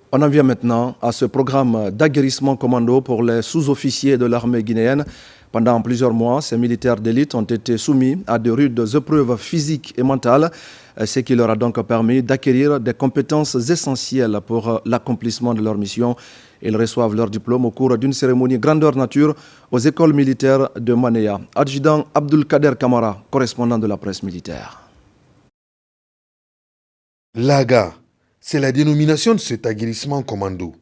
On en vient maintenant à ce programme d'aguerrissement commando pour les sous-officiers de l'armée guinéenne. Pendant plusieurs mois, ces militaires d'élite ont été soumis à de rudes épreuves physiques et mentales, ce qui leur a donc permis d'acquérir des compétences essentielles pour l'accomplissement de leur mission. Ils reçoivent leur diplôme au cours d'une cérémonie grandeur nature aux écoles militaires de Manéa. Adjudant Abdulkader Kamara, correspondant de la presse militaire. L'AGA, c'est la dénomination de cet aguerrissement commando.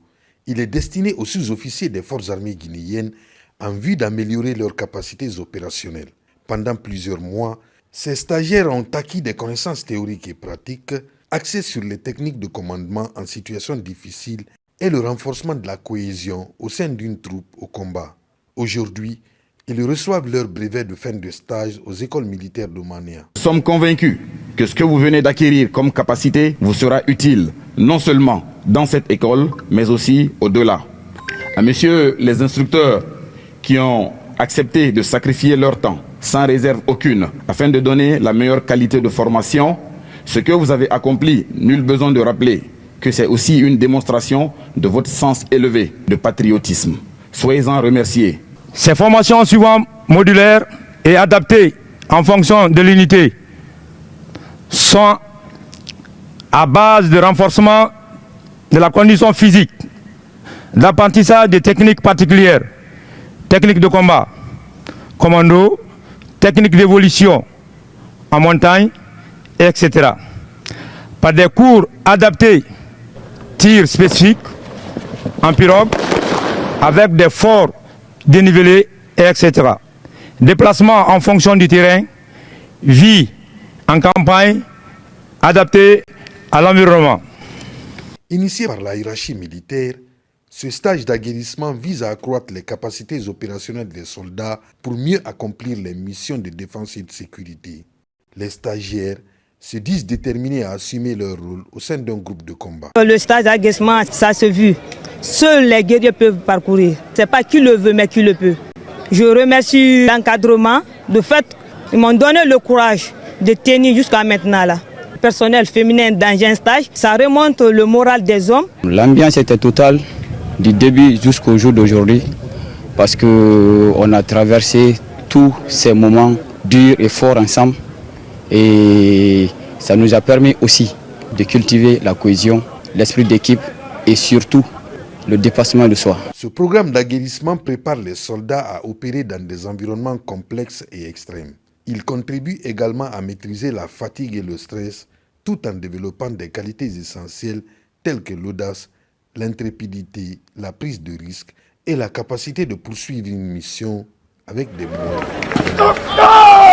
Il est destiné aux sous-officiers des forces armées guinéennes en vue d'améliorer leurs capacités opérationnelles. Pendant plusieurs mois, ces stagiaires ont acquis des connaissances théoriques et pratiques axées sur les techniques de commandement en situation difficile et le renforcement de la cohésion au sein d'une troupe au combat. Aujourd'hui, ils reçoivent leur brevet de fin de stage aux écoles militaires de Manéa. Nous sommes convaincus que ce que vous venez d'acquérir comme capacité vous sera utile, non seulement dans cette école, mais aussi au-delà. À messieurs les instructeurs qui ont accepté de sacrifier leur temps, sans réserve aucune, afin de donner la meilleure qualité de formation, ce que vous avez accompli, nul besoin de rappeler que c'est aussi une démonstration de votre sens élevé de patriotisme. Soyez-en remerciés. Ces formations souvent modulaires et adaptées en fonction de l'unité sont à base de renforcement de la condition physique, d'apprentissage des techniques particulières, techniques de combat, commando, techniques d'évolution en montagne, etc. Par des cours adaptés, tirs spécifiques, en pirogue, avec des forts dénivelés, etc. Déplacement en fonction du terrain, vie en campagne, adapté à l'environnement. Initié par la hiérarchie militaire, ce stage d'aguerrissement vise à accroître les capacités opérationnelles des soldats pour mieux accomplir les missions de défense et de sécurité. Les stagiaires se disent déterminés à assumer leur rôle au sein d'un groupe de combat. Le stage d'aguerrissement, ça se vu. Seuls les guerriers peuvent parcourir. Ce n'est pas qui le veut, mais qui le peut. Je remercie l'encadrement. De fait, ils m'ont donné le courage de tenir jusqu'à maintenant là. Le personnel féminin dans un stage, ça remonte le moral des hommes. L'ambiance était totale du début jusqu'au jour d'aujourd'hui parce qu'on a traversé tous ces moments durs et forts ensemble et ça nous a permis aussi de cultiver la cohésion, l'esprit d'équipe et surtout le dépassement de soi. Ce programme d'aguerrissement prépare les soldats à opérer dans des environnements complexes et extrêmes. Il contribue également à maîtriser la fatigue et le stress tout en développant des qualités essentielles telles que l'audace, l'intrépidité, la prise de risque et la capacité de poursuivre une mission avec des moyens.